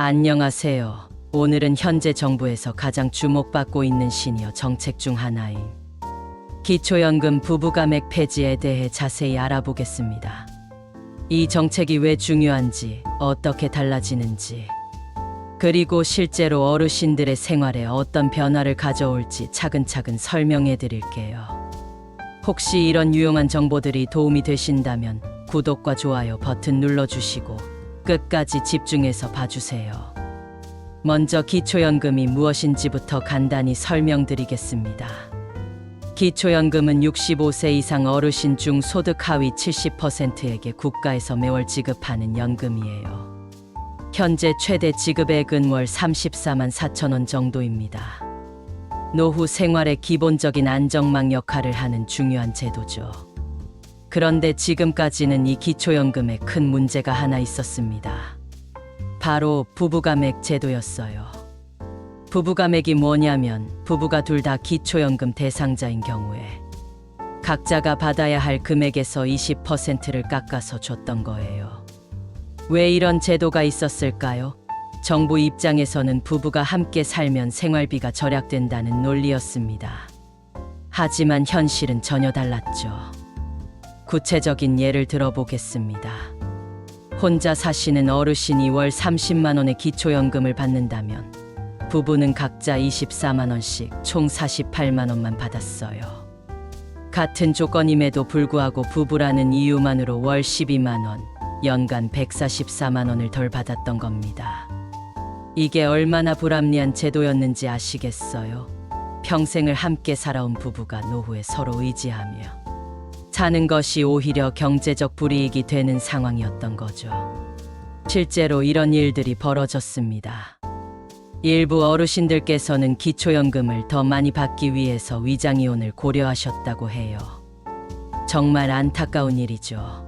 안녕하세요. 오늘은 현재 정부에서 가장 주목받고 있는 시니어 정책 중 하나인 기초연금 부부가맥 폐지에 대해 자세히 알아보겠습니다. 이 정책이 왜 중요한지, 어떻게 달라지는지, 그리고 실제로 어르신들의 생활에 어떤 변화를 가져올지 차근차근 설명해 드릴게요. 혹시 이런 유용한 정보들이 도움이 되신다면 구독과 좋아요 버튼 눌러주시고 끝까지 집중해서 봐주세요. 먼저 기초연금이 무엇인지부터 간단히 설명드리겠습니다. 기초연금은 65세 이상 어르신 중 소득 하위 70%에게 국가에서 매월 지급하는 연금이에요. 현재 최대 지급액은 월 34만 4천 원 정도입니다. 노후 생활의 기본적인 안정망 역할을 하는 중요한 제도죠. 그런데 지금까지는 이 기초연금에 큰 문제가 하나 있었습니다. 바로 부부가맥 제도였어요. 부부가맥이 뭐냐면 부부가 둘 다 기초연금 대상자인 경우에 각자가 받아야 할 금액에서 20%를 깎아서 줬던 거예요. 왜 이런 제도가 있었을까요? 정부 입장에서는 부부가 함께 살면 생활비가 절약된다는 논리였습니다. 하지만 현실은 전혀 달랐죠. 구체적인 예를 들어보겠습니다. 혼자 사시는 어르신이 월 30만 원의 기초연금을 받는다면 부부는 각자 24만 원씩 총 48만 원만 받았어요. 같은 조건임에도 불구하고 부부라는 이유만으로 월 12만 원, 연간 144만 원을 덜 받았던 겁니다. 이게 얼마나 불합리한 제도였는지 아시겠어요? 평생을 함께 살아온 부부가 노후에 서로 의지하며 사는 것이 오히려 경제적 불이익이 되는 상황이었던 거죠. 실제로 이런 일들이 벌어졌습니다. 일부 어르신들께서는 기초연금을 더 많이 받기 위해서 위장이혼을 고려하셨다고 해요. 정말 안타까운 일이죠.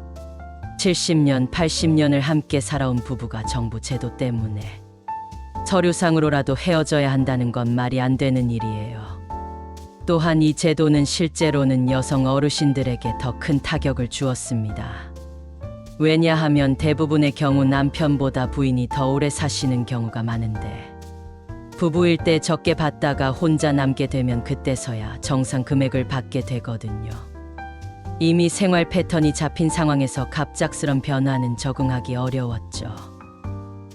70년, 80년을 함께 살아온 부부가 정부 제도 때문에 서류상으로라도 헤어져야 한다는 건 말이 안 되는 일이에요. 또한 이 제도는 실제로는 여성 어르신들에게 더 큰 타격을 주었습니다. 왜냐하면 대부분의 경우 남편보다 부인이 더 오래 사시는 경우가 많은데 부부일 때 적게 받다가 혼자 남게 되면 그때서야 정상 금액을 받게 되거든요. 이미 생활 패턴이 잡힌 상황에서 갑작스런 변화는 적응하기 어려웠죠.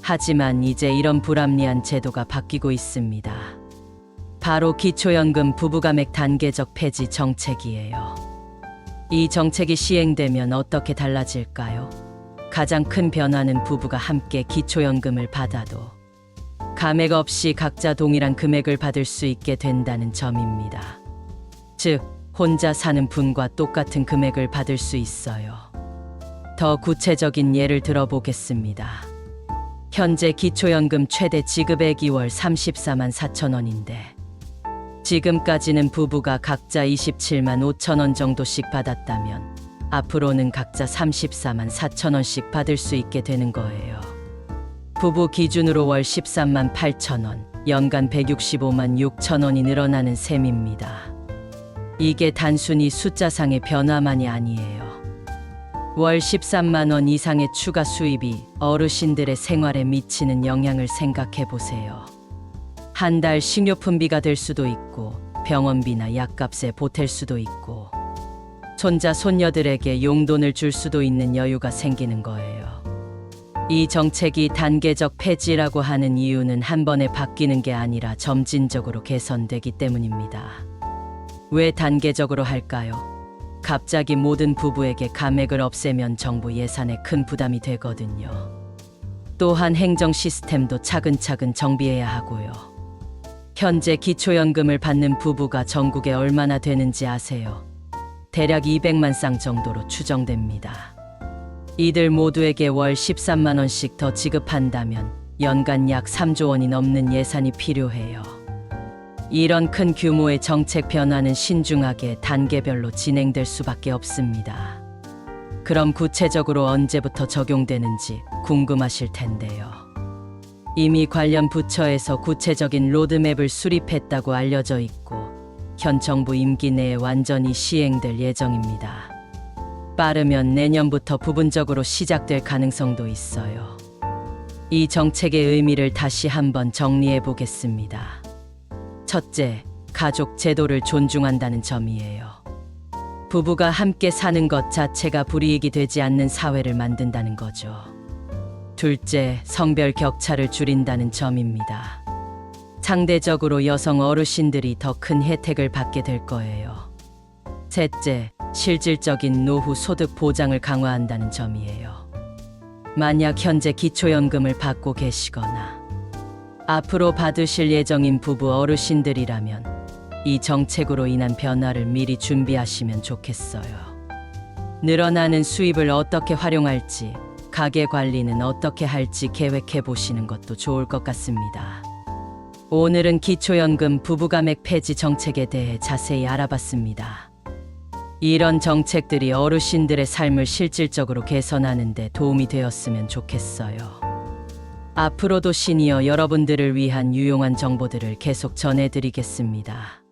하지만 이제 이런 불합리한 제도가 바뀌고 있습니다. 바로 기초연금 부부가맥 단계적 폐지 정책이에요. 이 정책이 시행되면 어떻게 달라질까요? 가장 큰 변화는 부부가 함께 기초연금을 받아도 가맥 없이 각자 동일한 금액을 받을 수 있게 된다는 점입니다. 즉, 혼자 사는 분과 똑같은 금액을 받을 수 있어요. 더 구체적인 예를 들어보겠습니다. 현재 기초연금 최대 지급액이 월 34만 4천 원인데 지금까지는 부부가 각자 27만 5천 원 정도씩 받았다면 앞으로는 각자 34만 4천 원씩 받을 수 있게 되는 거예요. 부부 기준으로 월 13만 8천 원, 연간 165만 6천 원이 늘어나는 셈입니다. 이게 단순히 숫자상의 변화만이 아니에요. 월 13만 원 이상의 추가 수입이 어르신들의 생활에 미치는 영향을 생각해 보세요. 한 달 식료품비가 될 수도 있고 병원비나 약값에 보탤 수도 있고 손자 손녀들에게 용돈을 줄 수도 있는 여유가 생기는 거예요. 이 정책이 단계적 폐지라고 하는 이유는 한 번에 바뀌는 게 아니라 점진적으로 개선되기 때문입니다. 왜 단계적으로 할까요? 갑자기 모든 부부에게 가맥을 없애면 정부 예산에 큰 부담이 되거든요. 또한 행정 시스템도 차근차근 정비해야 하고요. 현재 기초연금을 받는 부부가 전국에 얼마나 되는지 아세요? 대략 200만 쌍 정도로 추정됩니다. 이들 모두에게 월 13만 원씩 더 지급한다면 연간 약 3조 원이 넘는 예산이 필요해요. 이런 큰 규모의 정책 변화는 신중하게 단계별로 진행될 수밖에 없습니다. 그럼 구체적으로 언제부터 적용되는지 궁금하실 텐데요. 이미 관련 부처에서 구체적인 로드맵을 수립했다고 알려져 있고 현 정부 임기 내에 완전히 시행될 예정입니다. 빠르면 내년부터 부분적으로 시작될 가능성도 있어요. 이 정책의 의미를 다시 한번 정리해 보겠습니다. 첫째, 가족 제도를 존중한다는 점이에요. 부부가 함께 사는 것 자체가 불이익이 되지 않는 사회를 만든다는 거죠. 둘째, 성별 격차를 줄인다는 점입니다. 상대적으로 여성 어르신들이 더 큰 혜택을 받게 될 거예요. 셋째, 실질적인 노후 소득 보장을 강화한다는 점이에요. 만약 현재 기초연금을 받고 계시거나 앞으로 받으실 예정인 부부 어르신들이라면 이 정책으로 인한 변화를 미리 준비하시면 좋겠어요. 늘어나는 수입을 어떻게 활용할지, 가계 관리는 어떻게 할지 계획해 보시는 것도 좋을 것 같습니다. 오늘은 기초연금 부부가맥 폐지 정책에 대해 자세히 알아봤습니다. 이런 정책들이 어르신들의 삶을 실질적으로 개선하는 데 도움이 되었으면 좋겠어요. 앞으로도 시니어 여러분들을 위한 유용한 정보들을 계속 전해드리겠습니다.